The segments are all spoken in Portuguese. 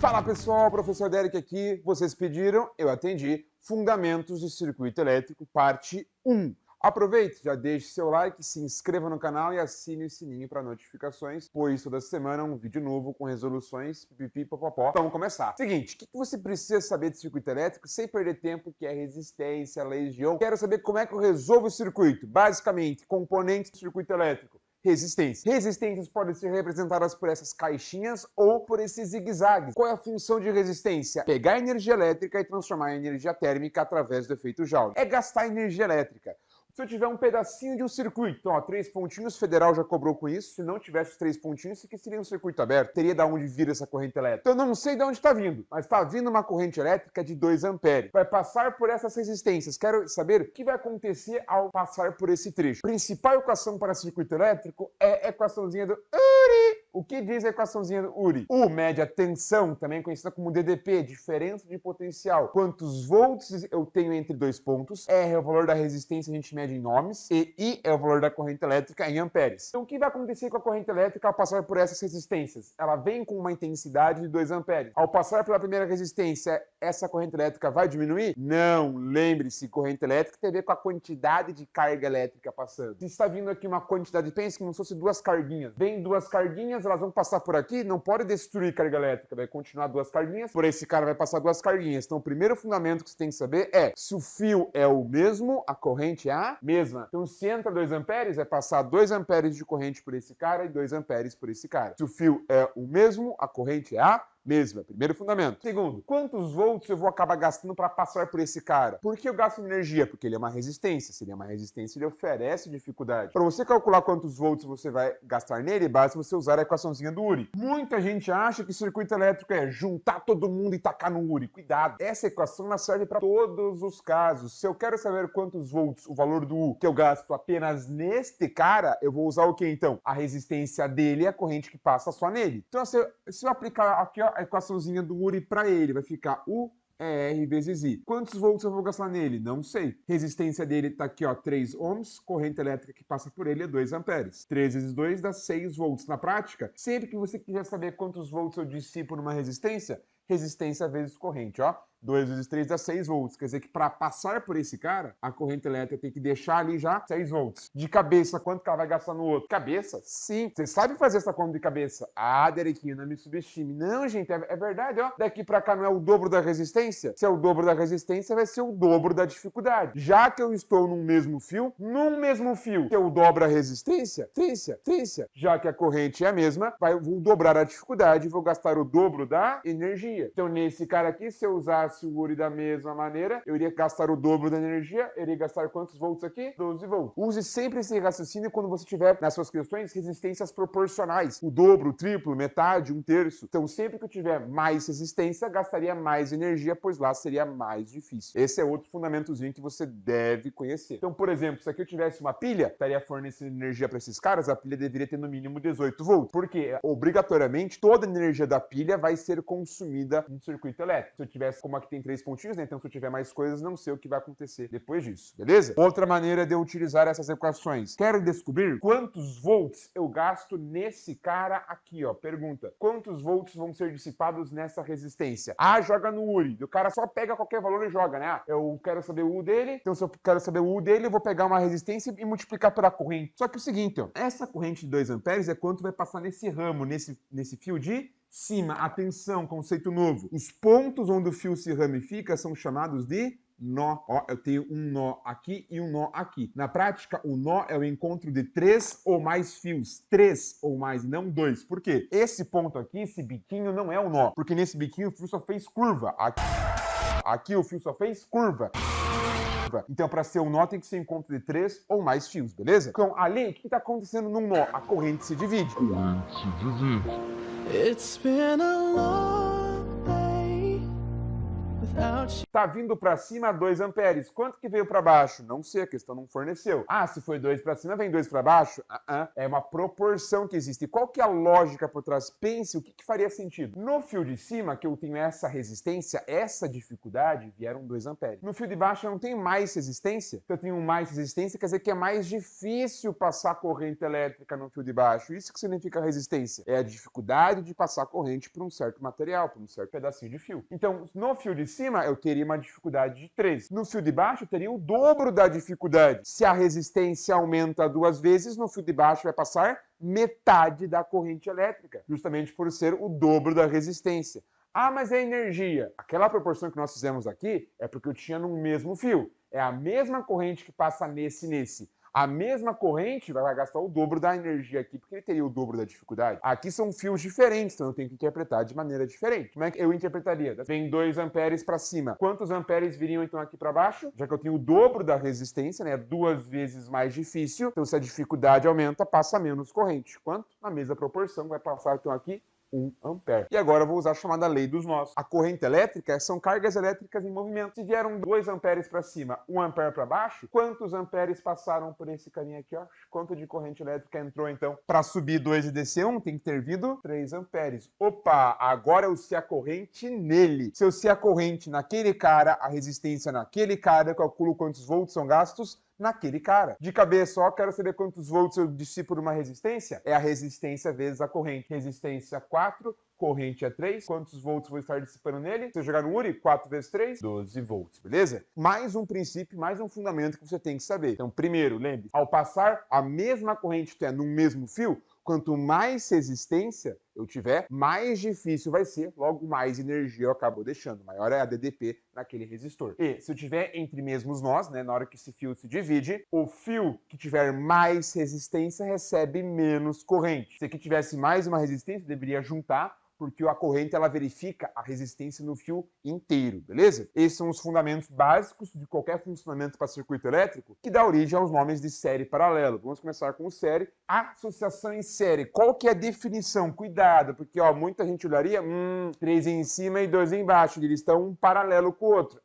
Fala pessoal, professor Derek aqui. Vocês pediram, eu atendi. Fundamentos de Circuito Elétrico, parte 1. Aproveite, já deixe seu like, se inscreva no canal e assine o sininho para notificações, pois toda semana um vídeo novo com resoluções, pipipi, popopó. Então vamos começar. Seguinte, o que você precisa saber de circuito elétrico sem perder tempo, que é resistência, legião? Quero saber como é que eu resolvo o circuito. Basicamente, componentes do circuito elétrico. Resistência. Resistências podem ser representadas por essas caixinhas ou por esses zigue-zagues. Qual é a função de resistência? Pegar a energia elétrica e transformar em energia térmica através do efeito Joule. É gastar energia elétrica. Se eu tiver um pedacinho de um circuito, então, ó, 3 pontinhos, o federal já cobrou com isso. Se não tivesse os 3 pontinhos, isso aqui seria um circuito aberto. Teria de onde vir essa corrente elétrica. Então, eu não sei de onde está vindo, mas está vindo uma corrente elétrica de 2 amperes. Vai passar por essas resistências. Quero saber o que vai acontecer ao passar por esse trecho. A principal equação para circuito elétrico é a equaçãozinha do Uri. O que diz a equaçãozinha do Uri? U mede a tensão, também conhecida como DDP, diferença de potencial. Quantos volts eu tenho entre dois pontos? R é o valor da resistência, a gente mede em ohms. E I é o valor da corrente elétrica em amperes. Então, o que vai acontecer com a corrente elétrica ao passar por essas resistências? Ela vem com uma intensidade de 2 amperes. Ao passar pela primeira resistência, essa corrente elétrica vai diminuir? Não. Lembre-se, corrente elétrica tem a ver com a quantidade de carga elétrica passando. Se está vindo aqui uma quantidade, pense como se fosse 2 carguinhas. Vem 2 carguinhas, elas vão passar por aqui, não pode destruir carga elétrica, vai continuar 2 carguinhas, por esse cara vai passar 2 carguinhas. Então o primeiro fundamento que você tem que saber é se o fio é o mesmo, a corrente é a mesma. Então se entra 2 amperes, vai passar 2 amperes de corrente por esse cara e 2 amperes por esse cara. Se o fio é o mesmo, a corrente é a mesma. Primeiro fundamento. Segundo, quantos volts eu vou acabar gastando para passar por esse cara? Por que eu gasto energia? Porque ele é uma resistência. Se ele é uma resistência, ele oferece dificuldade. Para você calcular quantos volts você vai gastar nele, basta você usar a equaçãozinha do Uri. Muita gente acha que circuito elétrico é juntar todo mundo e tacar no Uri. Cuidado! Essa equação ela serve para todos os casos. Se eu quero saber quantos volts, o valor do U, que eu gasto apenas neste cara, eu vou usar o que então? A resistência dele e a corrente que passa só nele. Então, se eu aplicar aqui, ó, a equaçãozinha do Uri para ele, vai ficar U é R vezes I. Quantos volts eu vou gastar nele? Não sei. Resistência dele está aqui, ó, 3 ohms. Corrente elétrica que passa por ele é 2 amperes. 3 vezes 2 dá 6 volts. Na prática, sempre que você quiser saber quantos volts eu dissipo numa resistência, resistência vezes corrente, ó. 2 vezes 3 dá 6 volts. Quer dizer que para passar por esse cara, a corrente elétrica tem que deixar ali já 6 volts. De cabeça, quanto que ela vai gastar no outro? Cabeça? Sim. Você sabe fazer essa conta de cabeça? Ah, Derequinho, não me subestime. Não, gente, é verdade, ó. Daqui para cá não é o dobro da resistência? Se é o dobro da resistência, vai ser o dobro da dificuldade. Já que eu estou num mesmo fio, se eu dobro a resistência, já que a corrente é a mesma, vou dobrar a dificuldade e vou gastar o dobro da energia. Então, nesse cara aqui, se eu usasse o Uri da mesma maneira, eu iria gastar o dobro da energia, eu iria gastar quantos volts aqui? 12 volts. Use sempre esse raciocínio quando você tiver nas suas questões resistências proporcionais. O dobro, o triplo, metade, 1/3. Então, sempre que eu tiver mais resistência, gastaria mais energia, pois lá seria mais difícil. Esse é outro fundamentozinho que você deve conhecer. Então, por exemplo, se aqui eu tivesse uma pilha, estaria fornecendo energia para esses caras, a pilha deveria ter no mínimo 18 volts. Porque, obrigatoriamente, toda a energia da pilha vai ser consumida no circuito elétrico. Se eu tivesse, como aqui tem 3 pontinhos, né? Então se eu tiver mais coisas, não sei o que vai acontecer depois disso, beleza? Outra maneira de eu utilizar essas equações. Quero descobrir quantos volts eu gasto nesse cara aqui, ó. Pergunta, quantos volts vão ser dissipados nessa resistência? Ah, joga no Uri. O cara só pega qualquer valor e joga, né? Ah, eu quero saber o U dele, então se eu quero saber o U dele, eu vou pegar uma resistência e multiplicar pela corrente. Só que é o seguinte, ó, essa corrente de 2 amperes é quanto vai passar nesse ramo, nesse fio de cima. Atenção, conceito novo. Os pontos onde o fio se ramifica são chamados de nó. Ó, eu tenho um nó aqui e um nó aqui. Na prática, o nó é o encontro de 3 ou mais fios. 3 ou mais, não 2. Por quê? Esse ponto aqui, esse biquinho, não é o nó. Porque nesse biquinho o fio só fez curva. Aqui o fio só fez curva. Então, para ser um nó, tem que ser um encontro de 3 ou mais fios, beleza? Então, ali, o que está acontecendo num nó? A corrente se divide. It's been a long day Tá vindo para cima 2 amperes. Quanto que veio para baixo? Não sei, a questão não forneceu. Ah, se foi 2 para cima, vem 2 para baixo? É uma proporção que existe. Qual que é a lógica por trás? Pense o que faria sentido. No fio de cima, que eu tenho essa resistência, essa dificuldade, vieram 2 amperes. No fio de baixo eu não tenho mais resistência. Se eu tenho mais resistência, quer dizer que é mais difícil passar corrente elétrica no fio de baixo. Isso que significa resistência. É a dificuldade de passar corrente por um certo material, por um certo pedacinho de fio. Então, no fio de cima, eu teria uma dificuldade de 3. No fio de baixo, eu teria o dobro da dificuldade. Se a resistência aumenta 2 vezes, no fio de baixo vai passar metade da corrente elétrica, justamente por ser o dobro da resistência. Ah, mas é energia. Aquela proporção que nós fizemos aqui é porque eu tinha no mesmo fio. É a mesma corrente que passa nesse e nesse. A mesma corrente vai gastar o dobro da energia aqui, porque ele teria o dobro da dificuldade. Aqui são fios diferentes, então eu tenho que interpretar de maneira diferente. Como é que eu interpretaria? Vem 2 amperes para cima. Quantos amperes viriam então aqui para baixo? Já que eu tenho o dobro da resistência, né? 2 vezes mais difícil. Então se a dificuldade aumenta, passa menos corrente. Quanto? Na mesma proporção, vai passar então aqui 1 ampere. E agora eu vou usar a chamada lei dos nós. A corrente elétrica são cargas elétricas em movimento. Se vieram 2 amperes para cima, 1 ampere para baixo, quantos amperes passaram por esse carinha aqui, ó? Quanto de corrente elétrica entrou, então? Para subir 2 e descer 1, tem que ter vindo 3 amperes. Opa, agora eu sei a corrente nele. Se eu sei a corrente naquele cara, a resistência naquele cara, eu calculo quantos volts são gastos naquele cara. De cabeça, ó, quero saber quantos volts eu dissipo por uma resistência? É a resistência vezes a corrente. Resistência 4, corrente é 3. Quantos volts vou estar dissipando nele? Se eu jogar no URI, 4 vezes 3, 12 volts, beleza? Mais um princípio, mais um fundamento que você tem que saber. Então, primeiro, lembre-se, ao passar a mesma corrente que é no mesmo fio, quanto mais resistência eu tiver, mais difícil vai ser, logo mais energia eu acabo deixando. Maior é a DDP naquele resistor. E se eu tiver entre mesmos nós, né, na hora que esse fio se divide, o fio que tiver mais resistência recebe menos corrente. Se aqui tivesse mais uma resistência, deveria juntar, porque a corrente ela verifica a resistência no fio inteiro, beleza? Esses são os fundamentos básicos de qualquer funcionamento para circuito elétrico, que dá origem aos nomes de série e paralelo. Vamos começar com o série. Associação em série. Qual que é a definição? Cuidado, porque ó, muita gente olharia, 3 em cima e 2 embaixo, eles estão um paralelo com o outro.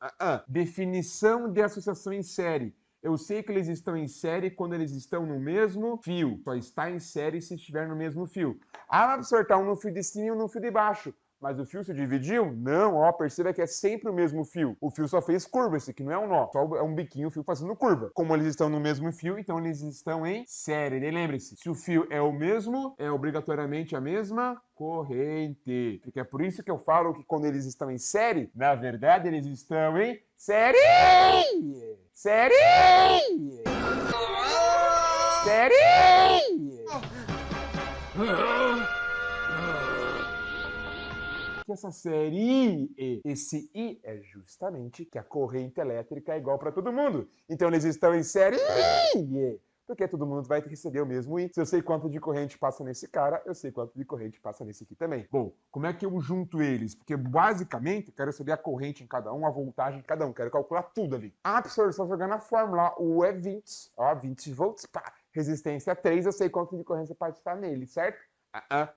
Definição de associação em série. Eu sei que eles estão em série quando eles estão no mesmo fio. Só está em série se estiver no mesmo fio. Ah, mas sortar um no fio de cima e um no fio de baixo. Mas o fio se dividiu? Não, ó, perceba que é sempre o mesmo fio. O fio só fez curva, esse aqui não é um nó, só é um biquinho, o fio fazendo curva. Como eles estão no mesmo fio, então eles estão em série. E lembre-se, se o fio é o mesmo, é obrigatoriamente a mesma corrente. Porque é por isso que eu falo que quando eles estão em série, na verdade eles estão em série! Série! Série! Que essa série esse I é justamente que a corrente elétrica é igual para todo mundo. Então eles estão em série porque todo mundo vai receber o mesmo I. Se eu sei quanto de corrente passa nesse cara, eu sei quanto de corrente passa nesse aqui também. Bom, como é que eu junto eles? Porque basicamente eu quero saber a corrente em cada um, a voltagem em cada um. Quero calcular tudo ali. Ah, professor, só jogar na fórmula. O é 20. Ó, 20 volts, pá. Resistência 3, eu sei quanto de corrente pode estar nele, certo?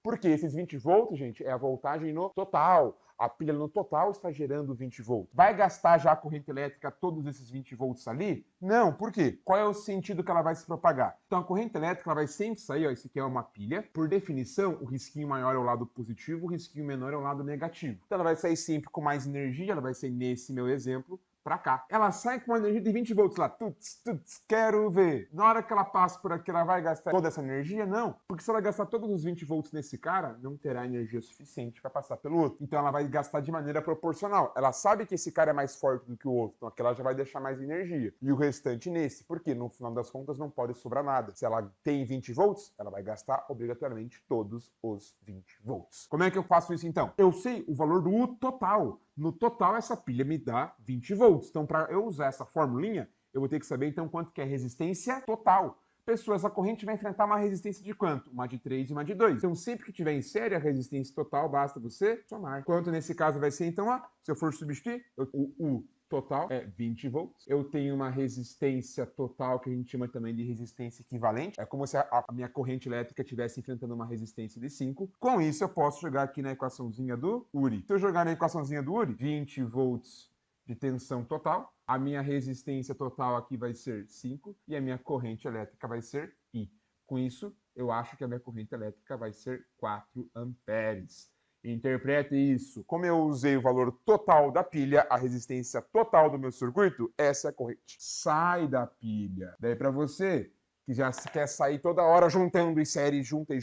Porque esses 20 volts, gente, é a voltagem no total. A pilha no total está gerando 20 volts. Vai gastar já a corrente elétrica todos esses 20 volts ali? Não, por quê? Qual é o sentido que ela vai se propagar? Então a corrente elétrica ela vai sempre sair, ó, esse aqui é uma pilha. Por definição, o risquinho maior é o lado positivo, o risquinho menor é o lado negativo. Então ela vai sair sempre com mais energia, ela vai sair nesse meu exemplo, pra cá. Ela sai com uma energia de 20 volts lá. Tuts, tuts, quero ver. Na hora que ela passa por aqui, ela vai gastar toda essa energia? Não. Porque se ela gastar todos os 20 volts nesse cara, não terá energia suficiente para passar pelo outro. Então ela vai gastar de maneira proporcional. Ela sabe que esse cara é mais forte do que o outro, então aquela já vai deixar mais energia. E o restante nesse. Porque no final das contas não pode sobrar nada. Se ela tem 20 volts, ela vai gastar obrigatoriamente todos os 20 volts. Como é que eu faço isso então? Eu sei o valor do total. No total, essa pilha me dá 20 volts. Então, para eu usar essa formulinha, eu vou ter que saber, então, quanto que é a resistência total. Pessoal, essa corrente vai enfrentar uma resistência de quanto? Uma de 3 e uma de 2. Então, sempre que tiver em série a resistência total, basta você somar. Quanto nesse caso vai ser, então, ó, se eu for substituir, o total é 20 volts. Eu tenho uma resistência total, que a gente chama também de resistência equivalente. É como se a minha corrente elétrica estivesse enfrentando uma resistência de 5. Com isso, eu posso jogar aqui na equaçãozinha do URI. Se eu jogar na equaçãozinha do URI, 20 volts de tensão total, a minha resistência total aqui vai ser 5 e a minha corrente elétrica vai ser I. Com isso, eu acho que a minha corrente elétrica vai ser 4 amperes. Interprete isso. Como eu usei o valor total da pilha, a resistência total do meu circuito, essa é a corrente. Sai da pilha. Daí para você que já quer sair toda hora juntando em série, junta e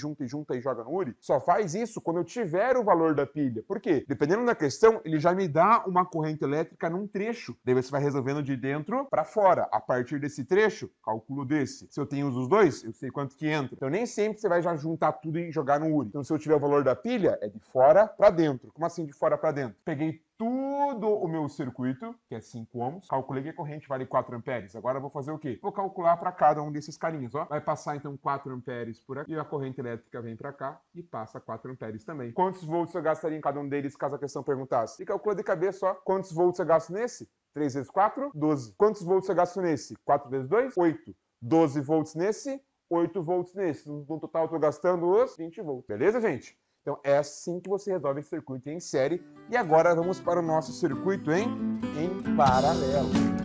joga no URI, só faz isso quando eu tiver o valor da pilha. Por quê? Dependendo da questão, ele já me dá uma corrente elétrica num trecho. Daí você vai resolvendo de dentro para fora. A partir desse trecho, cálculo desse. Se eu tenho os dois, eu sei quanto que entra. Então nem sempre você vai já juntar tudo e jogar no URI. Então se eu tiver o valor da pilha, é de fora para dentro. Como assim de fora para dentro? Peguei tudo o meu circuito, que é 5 ohms, calculei que a corrente vale 4 amperes. Agora eu vou fazer o quê? Vou calcular para cada um desses carinhas, ó. Vai passar então 4 amperes por aqui, e a corrente elétrica vem para cá e passa 4 amperes também. Quantos volts eu gastaria em cada um deles, caso a questão perguntasse? E calcula de cabeça, ó. Quantos volts eu gasto nesse? 3 vezes 4, 12. Quantos volts eu gasto nesse? 4 vezes 2, 8. 12 volts nesse, 8 volts nesse. No total eu estou gastando os 20 volts. Beleza, gente? Então é assim que você resolve esse circuito em série. E agora vamos para o nosso circuito em paralelo.